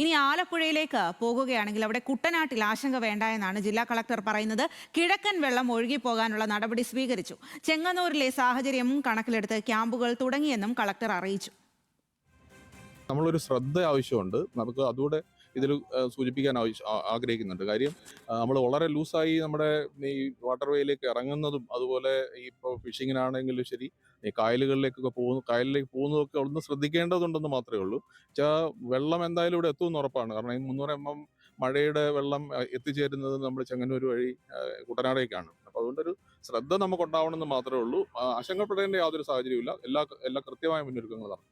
ഇനി ആലപ്പുഴയിലേക്ക് പോകുകയാണെങ്കിൽ അവിടെ കുട്ടനാട്ടിൽ ആശങ്ക വേണ്ട എന്നാണ് ജില്ലാ കളക്ടർ പറയുന്നത്. കിഴക്കൻ വെള്ളം ഒഴുകിപ്പോകാനുള്ള നടപടി സ്വീകരിച്ചു. ചെങ്ങന്നൂരിലെ സാഹചര്യം കണക്കിലെടുത്ത് ക്യാമ്പുകൾ തുടങ്ങിയെന്നും കളക്ടർ അറിയിച്ചു. നമ്മളൊരു ശ്രദ്ധ ആവശ്യമുണ്ട്. നമുക്ക് അതുകൂടെ ഇതിൽ സൂചിപ്പിക്കാൻ ആഗ്രഹിക്കുന്നുണ്ട്. കാര്യം നമ്മൾ വളരെ ലൂസായി നമ്മുടെ ഈ വാട്ടർ വേയിലേക്ക് ഇറങ്ങുന്നതും അതുപോലെ ഈ ഇപ്പോൾ ഫിഷിങ്ങിനാണെങ്കിലും ശരി ഈ കായലുകളിലേക്ക് പോകുന്നതൊക്കെ ഒന്ന് ശ്രദ്ധിക്കേണ്ടതുണ്ടെന്ന് മാത്രമേ ഉള്ളൂ. വെള്ളം എന്തായാലും ഇവിടെ എത്തുമെന്ന് ഉറപ്പാണ്. കാരണം ഈ 300 mm മഴയുടെ വെള്ളം എത്തിച്ചേരുന്നത് നമ്മൾ ചെങ്ങന്നൂർ വഴി കുട്ടനാടേക്കാണ്. അപ്പോൾ അതുകൊണ്ടൊരു ശ്രദ്ധ നമുക്കുണ്ടാവണമെന്ന് മാത്രമേ ഉള്ളൂ. ആശങ്കപ്പെടേണ്ട യാതൊരു സാഹചര്യമില്ല. എല്ലാ കൃത്യമായ മുന്നൊരുക്കങ്ങൾ നടത്തും.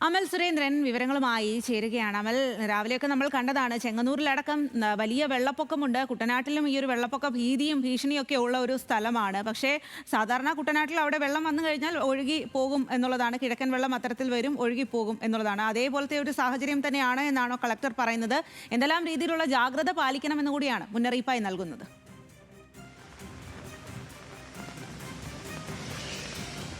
അമൽ സുരേന്ദ്രൻ വിവരങ്ങളുമായി ചേരുകയാണ്. അമൽ, രാവിലെയൊക്കെ നമ്മൾ കണ്ടതാണ് ചെങ്ങന്നൂരിലടക്കം വലിയ വെള്ളപ്പൊക്കമുണ്ട്. കുട്ടനാട്ടിലും ഈ ഒരു വെള്ളപ്പൊക്ക ഭീതിയും ഭീഷണിയും ഒക്കെ ഉള്ള ഒരു സ്ഥലമാണ്. പക്ഷേ സാധാരണ കുട്ടനാട്ടിൽ അവിടെ വെള്ളം വന്നു കഴിഞ്ഞാൽ ഒഴുകി പോകും എന്നുള്ളതാണ്. കിഴക്കൻ വെള്ളം അത്തരത്തിൽ വരും, ഒഴുകി പോകും എന്നുള്ളതാണ്. അതേപോലത്തെ ഒരു സാഹചര്യം തന്നെയാണ് എന്നാണോ കളക്ടർ പറയുന്നത്? എന്തെല്ലാം രീതിയിലുള്ള ജാഗ്രത പാലിക്കണമെന്ന് കൂടിയാണ് മുന്നറിയിപ്പായി നൽകുന്നത്?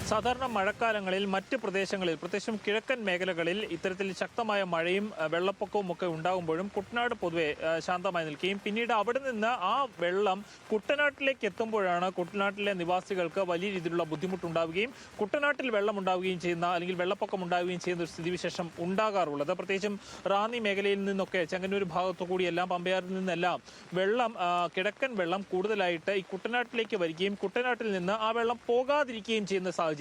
സാധാരണ മഴക്കാലങ്ങളിൽ മറ്റ് പ്രദേശങ്ങളിൽ, പ്രത്യേകിച്ചും കിഴക്കൻ മേഖലകളിൽ ഇത്തരത്തിൽ ശക്തമായ മഴയും വെള്ളപ്പൊക്കവും ഒക്കെ ഉണ്ടാകുമ്പോഴും കുട്ടനാട് പൊതുവെ ശാന്തമായി നിൽക്കുകയും പിന്നീട് അവിടെ നിന്ന് ആ വെള്ളം കുട്ടനാട്ടിലേക്ക് എത്തുമ്പോഴാണ് കുട്ടനാട്ടിലെ നിവാസികൾക്ക് വലിയ രീതിയിലുള്ള ബുദ്ധിമുട്ടുണ്ടാവുകയും കുട്ടനാട്ടിൽ വെള്ളം ഉണ്ടാവുകയും ചെയ്യുന്ന അല്ലെങ്കിൽ വെള്ളപ്പൊക്കം ഉണ്ടാവുകയും ചെയ്യുന്ന ഒരു സ്ഥിതിവിശേഷം ഉണ്ടാകാറുള്ളത്. പ്രത്യേകിച്ചും റാന്നി മേഖലയിൽ നിന്നൊക്കെ ചെങ്ങന്നൂർ ഭാഗത്തു കൂടിയെല്ലാം പമ്പയാറിൽ നിന്നെല്ലാം കിഴക്കൻ വെള്ളം കൂടുതലായിട്ട് ഈ കുട്ടനാട്ടിലേക്ക് വരികയും കുട്ടനാട്ടിൽ നിന്ന് ആ വെള്ളം പോകാതിരിക്കുകയും ചെയ്യുന്ന സാഹചര്യം.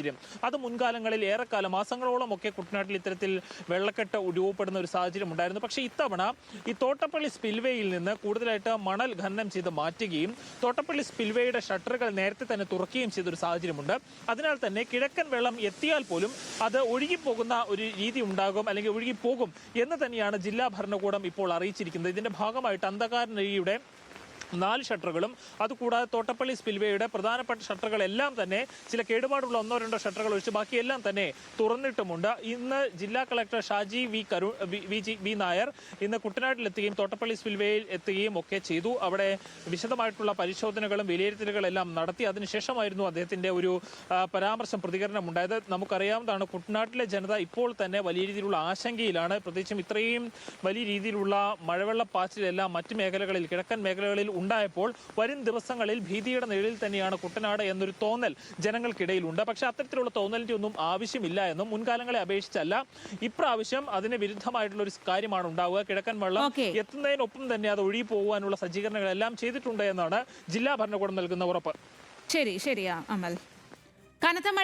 അത് മുൻകാലങ്ങളിൽ ഏറെക്കാലം മാസങ്ങളോളം ഒക്കെ കുട്ടനാട്ടിൽ ഇത്തരത്തിൽ വെള്ളക്കെട്ട് രൂപപ്പെടുന്ന ഒരു സാഹചര്യം ഉണ്ടായിരുന്നു. പക്ഷേ ഇത്തവണ ഈ തോട്ടപ്പള്ളി സ്പിൽവേയിൽ നിന്ന് കൂടുതലായിട്ട് മണൽ ഖനനം ചെയ്ത് മാറ്റുകയും തോട്ടപ്പള്ളി സ്പിൽവേയുടെ ഷട്ടറുകൾ നേരത്തെ തന്നെ തുറക്കുകയും ചെയ്തൊരു സാഹചര്യമുണ്ട്. അതിനാൽ തന്നെ കിഴക്കൻ വെള്ളം എത്തിയാൽ പോലും അത് ഒഴുകിപ്പോകുന്ന ഒരു രീതി ഉണ്ടാകും, അല്ലെങ്കിൽ ഒഴുകിപ്പോകും എന്ന് തന്നെയാണ് ജില്ലാ ഭരണകൂടം ഇപ്പോൾ അറിയിച്ചിരിക്കുന്നത്. ഇതിന്റെ ഭാഗമായിട്ട് അന്ധകാര നദിയുടെ 4 ഷട്ടറുകളും അതുകൂടാതെ തോട്ടപ്പള്ളി സ്പിൽവേയുടെ പ്രധാനപ്പെട്ട ഷട്ടറുകളെല്ലാം തന്നെ ചില കേടുപാടുള്ള 1-2 ഷട്ടറുകൾ ഒഴിച്ച് ബാക്കിയെല്ലാം തന്നെ തുറന്നിട്ടുമുണ്ട്. ഇന്ന് ജില്ലാ കളക്ടർ ഷാജി വി നായർ ഇന്ന് കുട്ടനാട്ടിലെത്തുകയും തോട്ടപ്പള്ളി സ്പിൽവേയിൽ എത്തുകയും ഒക്കെ ചെയ്തു. അവിടെ വിശദമായിട്ടുള്ള പരിശോധനകളും വിലയിരുത്തലുകളെല്ലാം നടത്തി. അതിനുശേഷമായിരുന്നു അദ്ദേഹത്തിന്റെ ഒരു പ്രതികരണം ഉണ്ടായത്. നമുക്കറിയാവുന്നതാണ്, കുട്ടനാട്ടിലെ ജനത ഇപ്പോൾ തന്നെ വലിയ രീതിയിലുള്ള ആശങ്കയിലാണ്. പ്രത്യേകിച്ചും ഇത്രയും വലിയ രീതിയിലുള്ള മഴവെള്ളപ്പാച്ചിലെല്ലാം മറ്റ് മേഖലകളിൽ, കിഴക്കൻ മേഖലകളിൽ ഉണ്ടായപ്പോൾ വരും ദിവസങ്ങളിൽ ഭീതിയുടെ നിഴലിൽ തന്നെയാണ് കുട്ടനാട് എന്നൊരു തോന്നൽ ജനങ്ങൾക്കിടയിലുണ്ട്. പക്ഷെ അത്തരത്തിലുള്ള തോന്നലിന്റെ ഒന്നും ആവശ്യമില്ല എന്നും മുൻകാലങ്ങളെ അപേക്ഷിച്ചല്ല ഇപ്രാവശ്യം അതിന് വിരുദ്ധമായിട്ടുള്ള ഒരു കാര്യമാണ് ഉണ്ടാവുക. കിഴക്കൻ വെള്ളം എത്തുന്നതിനൊപ്പം തന്നെ അത് ഒഴുകി പോകാനുള്ള സജ്ജീകരണങ്ങളെല്ലാം ചെയ്തിട്ടുണ്ട് എന്നാണ് ജില്ലാ ഭരണകൂടം നൽകുന്ന ഉറപ്പ്. ശരി, അമൽ. കനത്ത മഴ